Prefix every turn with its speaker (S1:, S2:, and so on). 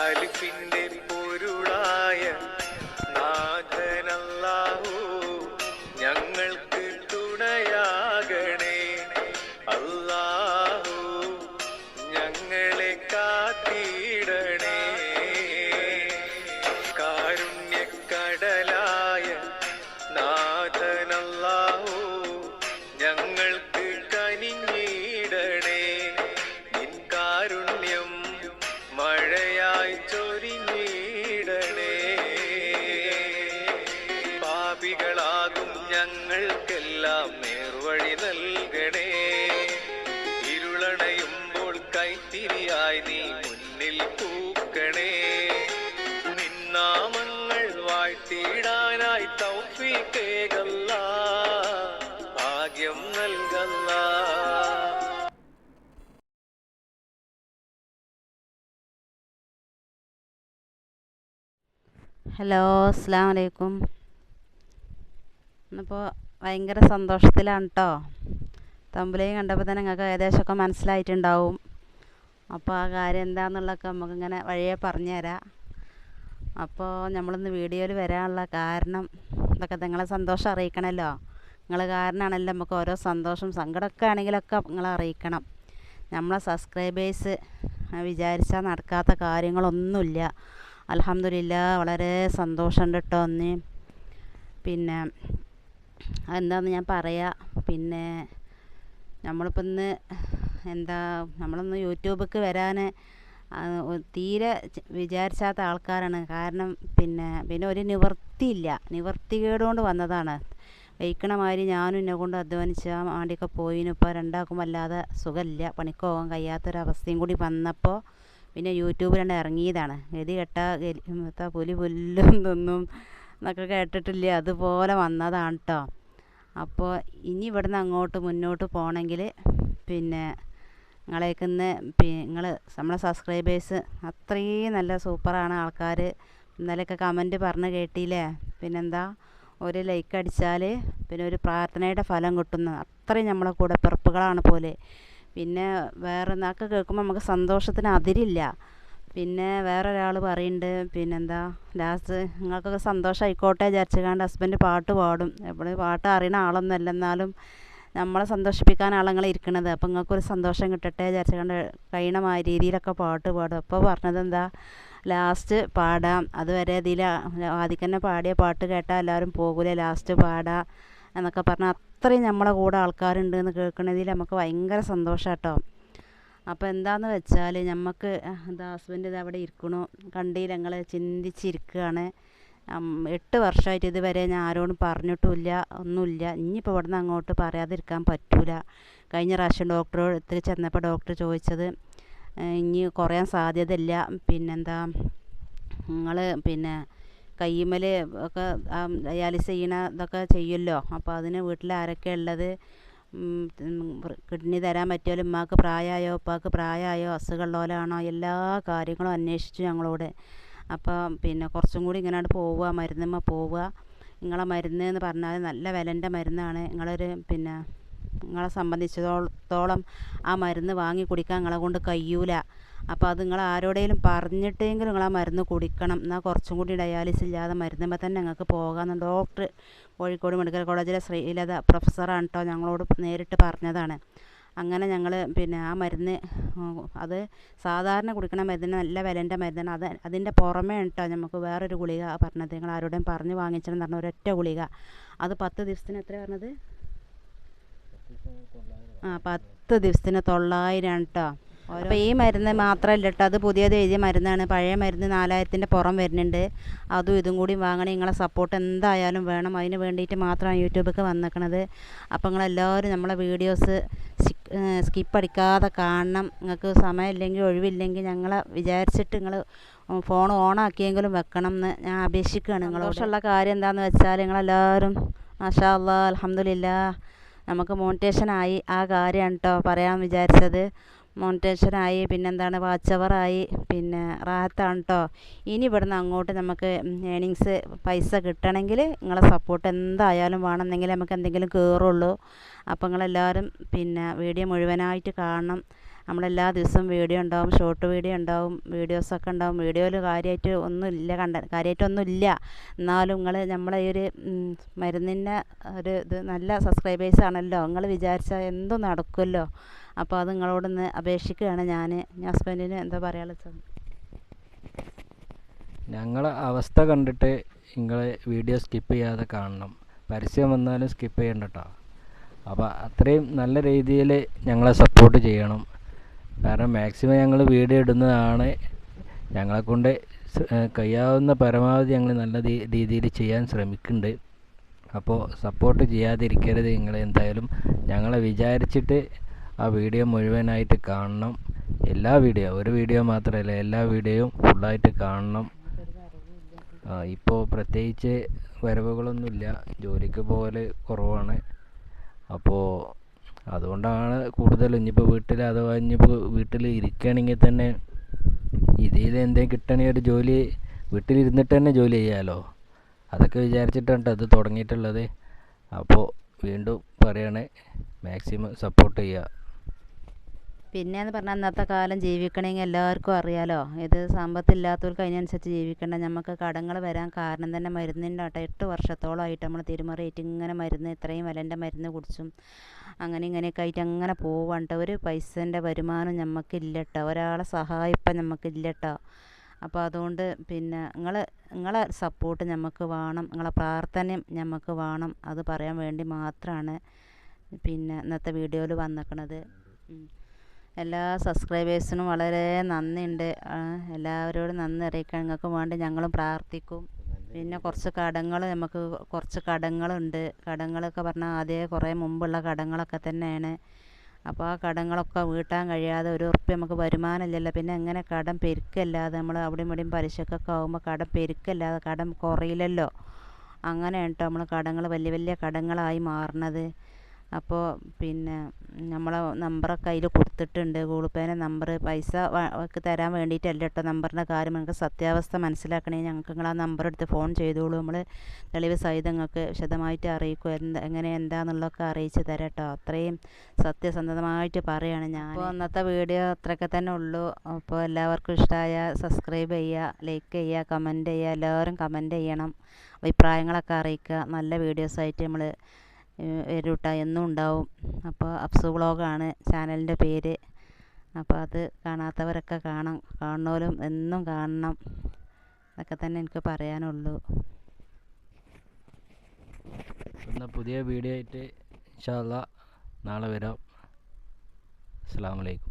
S1: അലിഫിന്റെ പൊരുളായ നാഥനല്ലാഹു ഞങ്ങൾക്ക് തുണയാകണേ. അല്ലാഹു ഞങ്ങളെ കാത്തിടണേ. കാരുണ്യക്കടലായ നാഥനല്ലാഹു ഞങ്ങൾക്ക് കനിഞ്ഞിടണേ. നിൻ കാരുണ്യം മഴയായി ചൊരിഞ്ഞിടണേ. പാപികളാകും ഞങ്ങൾക്കെല്ലാം നേർവഴി നൽകണേ. ഇരുളണയുമ്പോൾ കൈത്തിരിയായി നീ മുന്നിൽ പൂക്കണേ. നിന്നാമങ്ങൾ വാഴ്ത്തിയിടാനായി തൗഫീഖേകല്ലാ, ഭാഗ്യം നൽകല്ലാ.
S2: ഹലോ, അസ്സലാമു അലൈക്കും. ഇന്നിപ്പോൾ ഭയങ്കര സന്തോഷത്തിലാണ് കേട്ടോ. തമ്പുലേയും കണ്ടപ്പോൾ തന്നെ നിങ്ങൾക്ക് ഏകദേശമൊക്കെ മനസ്സിലായിട്ടുണ്ടാവും. അപ്പോൾ ആ കാര്യം എന്താണെന്നുള്ളതൊക്കെ നമുക്കിങ്ങനെ വഴിയെ പറഞ്ഞു തരാം. അപ്പോൾ നമ്മളിന്ന് വീഡിയോയിൽ വരാനുള്ള കാരണം ഇതൊക്കെ നിങ്ങളെ സന്തോഷം അറിയിക്കണമല്ലോ. നിങ്ങൾ കാരണമാണല്ലോ നമുക്ക് ഓരോ സന്തോഷം സങ്കടമൊക്കെ ആണെങ്കിലൊക്കെ നിങ്ങളെ അറിയിക്കണം. നമ്മളെ സബ്സ്ക്രൈബേഴ്സ് വിചാരിച്ചാൽ നടക്കാത്ത കാര്യങ്ങളൊന്നുമില്ല. അൽഹംദുലില്ലാ, വളരെ സന്തോഷമുണ്ട് കേട്ടോ. ഒന്ന് പിന്നെ അതെന്താണെന്ന് ഞാൻ പറയാം. പിന്നെ നമ്മളിപ്പോൾ ഇന്ന് നമ്മളൊന്ന് യൂട്യൂബിലേക്ക് വരാൻ തീരെ വിചാരിച്ചാത്ത ആൾക്കാരാണ്. കാരണം പിന്നെ ഒരു നിവൃത്തിയില്ല, നിവൃത്തികേട് കൊണ്ട് വന്നതാണ്. വയ്ക്കണ മാതിരി ഞാനും എന്നെ കൊണ്ട് അധ്വാനിച്ചാൽ വേണ്ടിയൊക്കെ പോയിന്. ഇപ്പോൾ രണ്ടാക്കും വല്ലാതെ സുഖമില്ല, പണിക്ക് പോകാൻ കഴിയാത്തൊരവസ്ഥയും കൂടി വന്നപ്പോൾ പിന്നെ യൂട്യൂബിലാണ് ഇറങ്ങിയതാണ്. ഗതി കെട്ടാ പുലി പുല്ലും തിന്നും എന്നൊക്കെ കേട്ടിട്ടില്ല, അതുപോലെ വന്നതാണ് കേട്ടോ. അപ്പോൾ ഇനി ഇവിടുന്ന് അങ്ങോട്ട് മുന്നോട്ട് പോകണമെങ്കിൽ പിന്നെ നിങ്ങളേക്കുന്ന് നമ്മളെ സബ്സ്ക്രൈബേഴ്സ് അത്രയും നല്ല സൂപ്പറാണ് ആൾക്കാർ. ഇന്നലെയൊക്കെ കമൻറ്റ് പറഞ്ഞ് കേട്ടില്ലേ. പിന്നെന്താ, ഒരു ലൈക്ക് അടിച്ചാൽ പിന്നെ ഒരു പ്രാർത്ഥനയുടെ ഫലം കിട്ടുന്നു. അത്രയും നമ്മളെ കൂടെ പിറപ്പുകളാണ് പോലെ. പിന്നെ വേറെ എന്നൊക്കെ കേൾക്കുമ്പോൾ നമുക്ക് സന്തോഷത്തിന് അതിരില്ല. പിന്നെ വേറൊരാൾ പറയുന്നുണ്ട്, പിന്നെന്താ ലാസ്റ്റ് നിങ്ങൾക്കൊക്കെ സന്തോഷമായിക്കോട്ടെ വിചാരിച്ചുകൊണ്ട് ഹസ്ബൻഡ് പാട്ട് പാടും. എപ്പോഴും പാട്ട് അറിയുന്ന ആളൊന്നുമല്ല, എന്നാലും നമ്മളെ സന്തോഷിപ്പിക്കാൻ ആളങ്ങൾ ഇരിക്കണത്. അപ്പോൾ നിങ്ങൾക്കൊരു സന്തോഷം കിട്ടട്ടെ വിചാരിച്ചുകൊണ്ട് കഴിയണ രീതിയിലൊക്കെ പാട്ട് പാടും. അപ്പോൾ പറഞ്ഞത് എന്താ, ലാസ്റ്റ് പാടാം, അതുവരെ ഇതിൽ ആദ്യം തന്നെ പാടിയ പാട്ട് കേട്ടാൽ എല്ലാവരും പോകൂലേ, ലാസ്റ്റ് പാടാം എന്നൊക്കെ പറഞ്ഞാൽ അത്രയും നമ്മളെ കൂടെ ആൾക്കാരുണ്ട് എന്ന് കേൾക്കണതിൽ നമുക്ക് ഭയങ്കര സന്തോഷം കേട്ടോ. അപ്പോൾ എന്താണെന്ന് വെച്ചാൽ നമുക്ക് എന്താ ഹസ്ബൻഡ് ഇത് അവിടെ ഇരിക്കണു കണ്ടില്ല, ഞങ്ങൾ ചിന്തിച്ചിരിക്കുകയാണ്. 8 വർഷമായിട്ട് ഇതുവരെ ഞാൻ ആരോടും പറഞ്ഞിട്ടുമില്ല, ഒന്നുമില്ല. ഇനിയിപ്പോൾ ഇവിടുന്ന് അങ്ങോട്ട് പറയാതിരിക്കാൻ പറ്റൂല. കഴിഞ്ഞ പ്രാവശ്യം ഡോക്ടറോട് ഇത്തിരി ചെന്നപ്പോൾ ഡോക്ടർ ചോദിച്ചത് ഇനി കുറയാൻ സാധ്യതയില്ല. പിന്നെന്താ നിങ്ങൾ പിന്നെ കയ്യുമ്മൽ ഒക്കെ ഡയാലിസ് ചെയ്യണ ഇതൊക്കെ ചെയ്യുമല്ലോ, അപ്പോൾ അതിന് വീട്ടിൽ ആരൊക്കെ ഉള്ളത്, കിഡ്നി തരാൻ പറ്റുമല്ലോ, ഉമ്മാക്ക് പ്രായമായോ ഉപ്പാക്ക് പ്രായമായോ അസുഖമുള്ളവരാണോ, എല്ലാ കാര്യങ്ങളും അന്വേഷിച്ചു ഞങ്ങളോട്. അപ്പോൾ പിന്നെ കുറച്ചും കൂടി ഇങ്ങനെ പോവുക, മരുന്നുമ്മ പോവുക. നിങ്ങളെ മരുന്ന് എന്ന് പറഞ്ഞാൽ നല്ല വിലൻ്റെ മരുന്നാണ്. പിന്നെ നിങ്ങളെ സംബന്ധിച്ചിടത്തോളം ആ മരുന്ന് വാങ്ങി കുടിക്കാൻ നിങ്ങളെ കൊണ്ട് കഴിയൂല. അപ്പോൾ അത് നിങ്ങൾ ആരോടെങ്കിലും പറഞ്ഞിട്ടെങ്കിലും നിങ്ങൾ ആ മരുന്ന് കുടിക്കണം. എന്നാൽ കുറച്ചും കൂടി ഡയാലിസിസ് ഇല്ലാതെ മരുന്നുമ്പോൾ തന്നെ നിങ്ങൾക്ക് പോകാമെന്ന് ഡോക്ടർ കോഴിക്കോട് മെഡിക്കൽ കോളേജിലെ ശ്രീലത പ്രൊഫസറാണ് കേട്ടോ ഞങ്ങളോട് നേരിട്ട് പറഞ്ഞതാണ്. അങ്ങനെ ഞങ്ങൾ പിന്നെ ആ മരുന്ന് അത് സാധാരണ കുടിക്കണ മരുന്നിന് നല്ല വിലൻ്റെ മരുന്നാണ്. അതിൻ്റെ പുറമേ കേട്ടോ നമുക്ക് വേറൊരു ഗുളിക പറഞ്ഞത്, നിങ്ങൾ ആരോടും പറഞ്ഞ് വാങ്ങിച്ചെന്ന് പറഞ്ഞ ഒരൊറ്റ ഗുളിക. അത് 10 ദിവസത്തിന് എത്ര പറഞ്ഞത്? 10 ദിവസത്തിന് 900 കേട്ടോ. അപ്പോൾ ഈ മരുന്ന് മാത്രമല്ല കേട്ടോ, അത് പുതിയത് എഴുതിയ മരുന്നാണ്. പഴയ മരുന്ന് 4000-ൻ്റെ പുറം വരുന്നുണ്ട്. അതും ഇതും കൂടി വാങ്ങണേ. നിങ്ങളെ സപ്പോർട്ട് എന്തായാലും വേണം. അതിന് വേണ്ടിയിട്ട് മാത്രമാണ് യൂട്യൂബിലേക്ക് വന്നിരിക്കണത്. അപ്പോൾ നിങ്ങളെല്ലാവരും നമ്മളെ വീഡിയോസ് സ്കിപ്പ് അടിക്കാതെ കാണണം. നിങ്ങൾക്ക് സമയമില്ലെങ്കിൽ ഒഴിവില്ലെങ്കിൽ ഞങ്ങളെ വിചാരിച്ചിട്ട് നിങ്ങൾ ഫോൺ ഓണാക്കിയെങ്കിലും വെക്കണം എന്ന് ഞാൻ അപേക്ഷിക്കുകയാണ്. സന്തോഷമുള്ള കാര്യം എന്താണെന്ന് വെച്ചാൽ നിങ്ങളെല്ലാവരും മാഷാ അല്ലാഹ് അൽഹംദുലില്ലാ നമുക്ക് മോണിറ്റേഷനായി. ആ കാര്യമാണ് കേട്ടോ പറയാൻ വിചാരിച്ചത്. മോണിറ്റേഷനായി, പിന്നെന്താണ് വാച്ച് അവറായി, പിന്നെ റാഹത്താണ് കേട്ടോ. ഇനി ഇവിടുന്ന് അങ്ങോട്ട് നമുക്ക് ഏണിങ്സ് പൈസ കിട്ടണമെങ്കിൽ നിങ്ങളെ സപ്പോർട്ട് എന്തായാലും വേണമെന്നെങ്കിൽ നമുക്ക് എന്തെങ്കിലും കയറുള്ളൂ. അപ്പോൾ നിങ്ങളെല്ലാവരും പിന്നെ വീഡിയോ മുഴുവനായിട്ട് കാണണം. നമ്മളെല്ലാ ദിവസവും വീഡിയോ ഉണ്ടാവും, ഷോർട്ട് വീഡിയോ ഉണ്ടാവും, വീഡിയോസൊക്കെ ഉണ്ടാവും. വീഡിയോയിൽ കാര്യമായിട്ടൊന്നുമില്ല. എന്നാലും നിങ്ങൾ നമ്മളെ ഈ ഒരു മരുന്നിൻ്റെ ഒരു ഇത് നല്ല സബ്സ്ക്രൈബേഴ്സ് ആണല്ലോ, നിങ്ങൾ വിചാരിച്ചാൽ എന്തും നടക്കുമല്ലോ. അപ്പോൾ അത് നിങ്ങളോടൊന്ന് അപേക്ഷിക്കുകയാണ് ഞാൻ. ഹസ്ബൻഡിന് എന്താ പറയാനുള്ളത്?
S3: ഞങ്ങളെ അവസ്ഥ കണ്ടിട്ട് നിങ്ങൾ വീഡിയോ സ്കിപ്പ് ചെയ്യാതെ കാണണം. പരസ്യം വന്നാലും സ്കിപ്പ് ചെയ്യണ്ട കേട്ടോ. അപ്പോൾ അത്രയും നല്ല രീതിയിൽ ഞങ്ങളെ സപ്പോർട്ട് ചെയ്യണം. കാരണം മാക്സിമം ഞങ്ങൾ വീഡിയോ ഇടുന്നതാണ്. ഞങ്ങളെക്കൊണ്ട് കഴിയാവുന്ന പരമാവധി ഞങ്ങൾ നല്ല രീതിയിൽ ചെയ്യാൻ ശ്രമിക്കുന്നുണ്ട്. അപ്പോൾ സപ്പോർട്ട് ചെയ്യാതിരിക്കരുത്. നിങ്ങൾ എന്തായാലും ഞങ്ങളെ വിചാരിച്ചിട്ട് ആ വീഡിയോ മുഴുവനായിട്ട് കാണണം. എല്ലാ വീഡിയോ, ഒരു വീഡിയോ മാത്രമല്ല, എല്ലാ വീഡിയോയും ഫുള്ളായിട്ട് കാണണം. ഇപ്പോൾ പ്രത്യേകിച്ച് വരവുകളൊന്നുമില്ല, ജോലിക്ക് പോകൽ കുറവാണ്. അപ്പോൾ അതുകൊണ്ടാണ് കൂടുതലും. ഇനിയിപ്പോൾ അഥവാ ഇനിയിപ്പോൾ വീട്ടിൽ ഇരിക്കുകയാണെങ്കിൽ തന്നെ ഇതിൽ എന്തെങ്കിലും കിട്ടണമെങ്കിൽ ഒരു ജോലി വീട്ടിലിരുന്നിട്ട് തന്നെ ജോലി ചെയ്യാമല്ലോ. അതൊക്കെ വിചാരിച്ചിട്ടാണ് അത് തുടങ്ങിയിട്ടുള്ളത്. അപ്പോൾ വീണ്ടും പറയണേ, മാക്സിമം സപ്പോർട്ട് ചെയ്യുക.
S2: പിന്നെയെന്ന് പറഞ്ഞാൽ അന്നത്തെ കാലം ജീവിക്കണമെങ്കിൽ എല്ലാവർക്കും അറിയാലോ, ഇത് സമ്പത്തില്ലാത്തവർക്ക് അതിനനുസരിച്ച് ജീവിക്കേണ്ട. നമുക്ക് കടങ്ങൾ വരാൻ കാരണം തന്നെ മരുന്നിൻ്റെ ആട്ടെ. 8 വർഷത്തോളമായിട്ട് നമ്മൾ തിരുമറിയിട്ട് ഇങ്ങനെ മരുന്ന്, ഇത്രയും വിലൻ്റെ മരുന്ന് കുടിച്ചും അങ്ങനെ ഇങ്ങനെയൊക്കെ ആയിട്ട് അങ്ങനെ പോവാണ് കേട്ടോ. ഒരു പൈസൻ്റെ വരുമാനം നമുക്കില്ല കേട്ടോ, ഒരാളെ സഹായം ഇപ്പം നമുക്കില്ല കേട്ടോ. അപ്പോൾ അതുകൊണ്ട് പിന്നെ നിങ്ങളെ സപ്പോർട്ട് നമുക്ക് വേണം, നിങ്ങളെ പ്രാർത്ഥനയും നമുക്ക് വേണം. അത് പറയാൻ വേണ്ടി മാത്രമാണ് പിന്നെ ഇന്നത്തെ വീഡിയോയിൽ വന്നിരിക്കണത്. എല്ലാ സബ്സ്ക്രൈബേഴ്സിനും വളരെ നന്ദിയുണ്ട്. എല്ലാവരോടും നന്ദി അറിയിക്കാൻ നിങ്ങൾക്ക് വേണ്ടി ഞങ്ങളും പ്രാർത്ഥിക്കും. പിന്നെ കുറച്ച് കടങ്ങളുണ്ട്. കടങ്ങളൊക്കെ പറഞ്ഞാൽ ആദ്യമേ കുറേ മുമ്പുള്ള കടങ്ങളൊക്കെ തന്നെയാണ്. അപ്പോൾ ആ കടങ്ങളൊക്കെ വീട്ടാൻ കഴിയാതെ, ഒരു ഉറുപ്പ്യ നമുക്ക് വരുമാനമില്ലല്ലോ. പിന്നെ എങ്ങനെ കടം പെരുക്കല്ലാതെ, നമ്മൾ അവിടെയും ഇവിടെയും പലിശക്കൊക്കെ ആകുമ്പോൾ കടം പെരുക്കല്ലാതെ കടം കുറയില്ലല്ലോ. അങ്ങനെയാണ് കേട്ടോ നമ്മൾ കടങ്ങൾ വലിയ വലിയ കടങ്ങളായി മാറണത്. അപ്പോൾ പിന്നെ നമ്മളെ നമ്പറൊക്കെ അതിൽ കൊടുത്തിട്ടുണ്ട്, ഗൂഗിൾ പേൻ്റെ നമ്പർ. പൈസ തരാൻ വേണ്ടിയിട്ടല്ല കേട്ടോ നമ്പറിൻ്റെ കാര്യം. നിങ്ങൾക്ക് സത്യാവസ്ഥ മനസ്സിലാക്കണമെങ്കിൽ ഞങ്ങൾക്ക് നിങ്ങൾ ആ നമ്പർ എടുത്ത് ഫോൺ ചെയ്തോളൂ. നമ്മൾ തെളിവ് സഹിതം നിങ്ങൾക്ക് വിശദമായിട്ട് അറിയിക്കും, എന്താണെന്നുള്ളതൊക്കെ അറിയിച്ച് തരാം കേട്ടോ. അത്രയും സത്യസന്ധമായിട്ട് പറയുകയാണ് ഞാൻ. അപ്പോൾ ഇന്നത്തെ വീഡിയോ അത്രയൊക്കെ തന്നെ ഉള്ളൂ. അപ്പോൾ എല്ലാവർക്കും ഇഷ്ടമായ സബ്സ്ക്രൈബ് ചെയ്യുക, ലൈക്ക് ചെയ്യുക, കമൻറ്റ് ചെയ്യുക. എല്ലാവരും കമൻറ്റ് ചെയ്യണം, അഭിപ്രായങ്ങളൊക്കെ അറിയിക്കുക. നല്ല വീഡിയോസായിട്ട് നമ്മൾ വരൂട്ട, എന്നും ഉണ്ടാവും. അപ്പോൾ അപ്സു വ്ളോഗാണ് ചാനലിൻ്റെ പേര്. അപ്പോൾ അത് കാണാത്തവരൊക്കെ കാണുന്നവരും എന്നും കാണണം. അതൊക്കെ തന്നെ എനിക്ക് പറയാനുള്ളൂ.
S3: പുതിയ വീഡിയോ ആയിട്ട് ഇൻഷാ അല്ലാഹ് നാളെ വരാം. അസ്സലാമു അലൈക്കും.